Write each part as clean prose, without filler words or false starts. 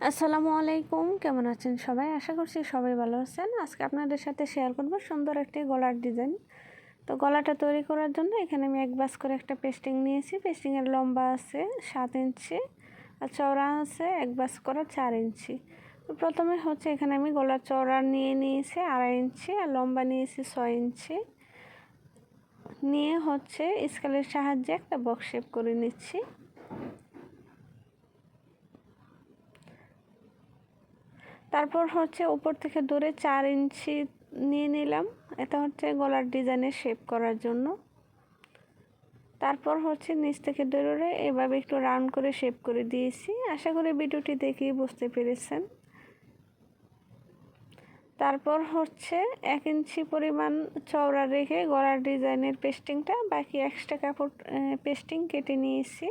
আসসালামু আলাইকুম, কেমন আছেন সবাই? আশা করছি সবাই ভালো আছেন। আজকে আপনাদের সাথে শেয়ার করব সুন্দর একটি গলার ডিজাইন। তো গলাটা তৈরি করার জন্য এখানে আমি এক বাস করে একটা পেস্টিং নিয়েছি। পেস্টিংয়ের লম্বা আছে 7 ইঞ্চি আর চওড়া আছে এক বাস করা 4 ইঞ্চি। তো প্রথমে হচ্ছে এখানে আমি গলার চওড়া নিয়েছি 2.5 ইঞ্চি আর লম্বা নিয়েছি 6 ইঞ্চি। নিয়ে হচ্ছে স্কেলের সাহায্যে একটা বক্স শেপ করে নিচ্ছি। তারপর হচ্ছে উপর থেকে ধরে 4 ইঞ্চি নিয়ে নিলাম, এটা হচ্ছে গলার ডিজাইনের শেপ করার জন্য। তারপর হচ্ছে নিচ থেকে ধরে এভাবে একটু রাউন্ড করে শেপ করে দিয়েছি। আশা করি ভিডিওটি দেখেই বুঝতে পেরেছেন। তারপর হচ্ছে 1 ইঞ্চি পরিমাণ চওড়া রেখে গলার ডিজাইনের পেস্টিংটা বাকি এক্সট্রা কাপড় পেস্টিং কেটে নিয়েছি।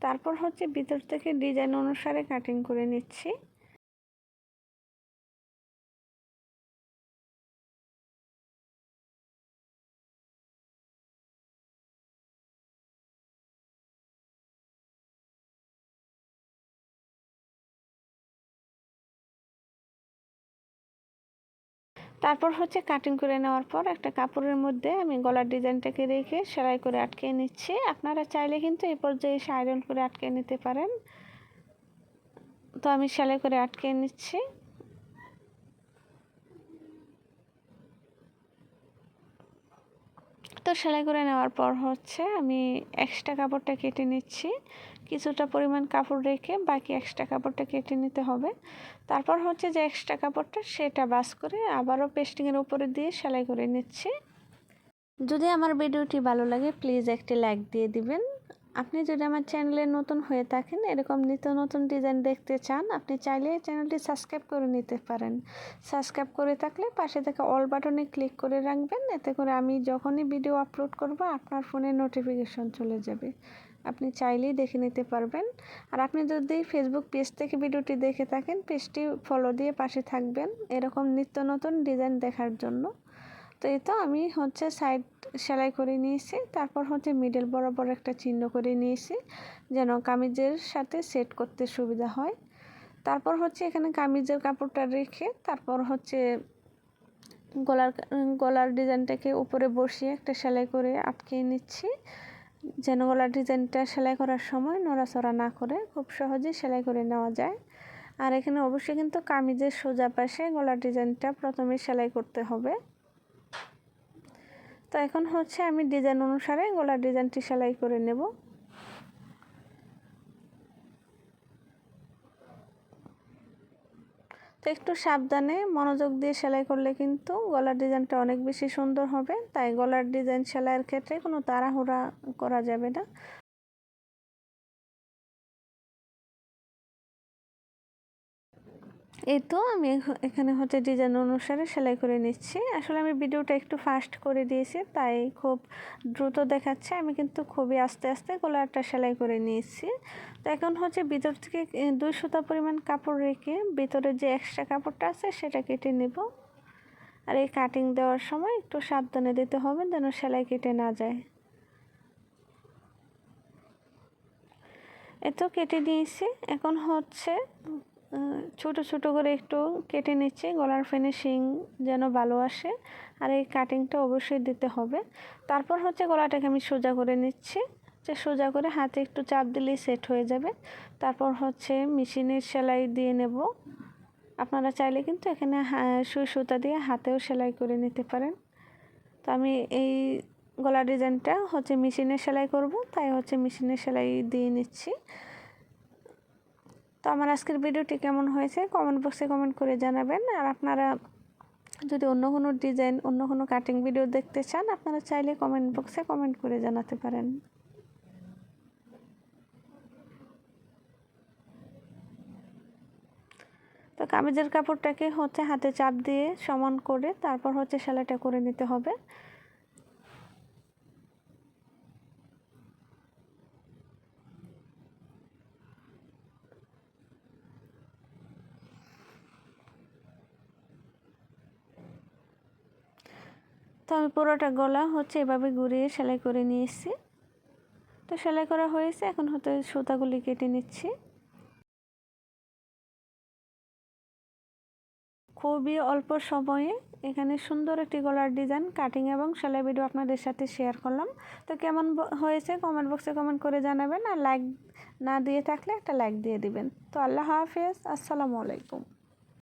তারপর হচ্ছে ভিতর থেকে ডিজাইন অনুসারে কাটিং করে নিচ্ছি। তারপর হচ্ছে কাটিং করে নেওয়ার পর একটা কাপড়ের মধ্যে আমি গলার ডিজাইনটাকে রেখে সেলাই করে আটকে নিচ্ছি। আপনারা চাইলে কিন্তু এই পর্যায়ে এসে আয়রন করে আটকে নিতে পারেন। তো আমি সেলাই করে আটকে নিচ্ছি। তো সেলাই করে নেওয়ার পর হচ্ছে আমি এক্সট্রা কাপড়টা কেটে নিচ্ছি। কিছুটা পরিমাণ কাপড় রেখে বাকি এক্সট্রা কাপড়টা কেটে নিতে হবে। তারপর হচ্ছে যে এক্সট্রা কাপড়টা সেটা বাস করে আবারও পেস্টিংয়ের উপরে দিয়ে সেলাই করে নিচ্ছি। যদি আমার ভিডিওটি ভালো লাগে প্লিজ একটি লাইক দিয়ে দিবেন। আপনি যদি আমার চ্যানেলে নতুন হয়ে থাকেন, এরকম নিত্য নতুন ডিজাইন দেখতে চান, আপনি চাইলে চ্যানেলটি সাবস্ক্রাইব করে নিতে পারেন। সাবস্ক্রাইব করে থাকলে পাশে থাকা অল বাটনে ক্লিক করে রাখবেন, এতে করে আমি যখনই ভিডিও আপলোড করব আপনার ফোনে নোটিফিকেশন চলে যাবে, আপনি চাইলেই দেখে নিতে পারবেন। আর আপনি যদি ফেসবুক পেজ থেকে ভিডিওটি দেখে থাকেন, পেজটি ফলো দিয়ে পাশে থাকবেন এরকম নিত্য নতুন ডিজাইন দেখার জন্য। তো এই তো আমি হচ্ছে সাইড সেলাই করে নিয়েছি। তারপর হচ্ছে মিডল বরাবর একটা চিহ্ন করে নিয়েছি যেন কামিজের সাথে সেট করতে সুবিধা হয়। তারপর হচ্ছে এখানে কামিজের কাপড়টা রেখে তারপর হচ্ছে গলার ডিজাইনটাকে উপরে বসিয়ে একটা সেলাই করে আটকে নিচ্ছি যেন গলার ডিজাইনটা সেলাই করার সময় নড়াচড়া না করে খুব সহজেই সেলাই করে নেওয়া যায়। আর এখানে অবশ্যই কিন্তু কামিজের সোজা পাশে গলার ডিজাইনটা প্রথমে সেলাই করতে হবে। তো এখন হচ্ছে আমি ডিজাইন অনুসারে গলার ডিজাইনটি সেলাই করে নেব। তো একটু সাবধানে মনোযোগ দিয়ে সেলাই করলে কিন্তু গলার ডিজাইনটা অনেক বেশি সুন্দর হবে। তাই গলার ডিজাইন সেলাইয়ের ক্ষেত্রে কোনো তাড়াহুড়া করা যাবে না। এই তো আমি এখানে হচ্ছে ডিজাইন অনুসারে সেলাই করে নিচ্ছি। আসলে আমি ভিডিওটা একটু ফাস্ট করে দিয়েছি তাই খুব দ্রুত দেখাচ্ছে, আমি কিন্তু খুবই আস্তে আস্তে গলাটা সেলাই করে নিয়েছি। তো এখন হচ্ছে ভিতর থেকে 2 সুতা পরিমাণ কাপড় রেখে ভিতরে যে এক্সট্রা কাপড়টা আছে সেটা কেটে নেব। আর এই কাটিং দেওয়ার সময় একটু সাবধানে দিতে হবে যেন সেলাই কেটে না যায়। এত কেটে নিয়েছি। এখন হচ্ছে ছোট ছোট করে একটু কেটে নিচ্ছি গলার ফিনিশিং যেন ভালো আসে। আর এই কাটিংটা অবশ্যই দিতে হবে। তারপর হচ্ছে গলাটাকে আমি সোজা করে নিচ্ছি, যে সোজা করে হাতে একটু চাপ দিলেই সেট হয়ে যাবে। তারপর হচ্ছে মেশিনের সেলাই দিয়ে নেব। আপনারা চাইলে কিন্তু এখানে সুই সুতা দিয়ে হাতেও সেলাই করে নিতে পারেন। তো আমি এই গলা ডিজাইনটা হচ্ছে মেশিনে সেলাই করব, তাই হচ্ছে মেশিনে সেলাই দিয়ে নিচ্ছি। তো আমার আজকের ভিডিওটি কেমন হয়েছে কমেন্ট বক্সে কমেন্ট করে জানাবেন। আর আপনারা যদি অন্য কোনো ডিজাইন অন্য কোনো কাটিং ভিডিও দেখতে চান, আপনারা চাইলে কমেন্ট বক্সে কমেন্ট করে জানাতে পারেন। তো কামিজের কাপড়টাকে হচ্ছে হাতে চাপ দিয়ে সমান করে তারপর হচ্ছে সেলাইটা করে নিতে হবে। তো আমি পুরোটা গলা হচ্ছে এভাবে ঘুরিয়ে সেলাই করে নিয়েছি। তো সেলাই করা হয়েছে, এখন হচ্ছে সুতাগুলি কেটে নিচ্ছি। খুবই অল্প সময়ে এখানে সুন্দর একটি গলার ডিজাইন কাটিং এবং সেলাই ভিডিও আপনাদের সাথে শেয়ার করলাম। তো কেমন হয়েছে কমেন্ট বক্সে কমেন্ট করে জানাবেন, আর লাইক না দিয়ে থাকলে একটা লাইক দিয়ে দিবেন। তো আল্লাহ হাফেজ, আসসালামু আলাইকুম।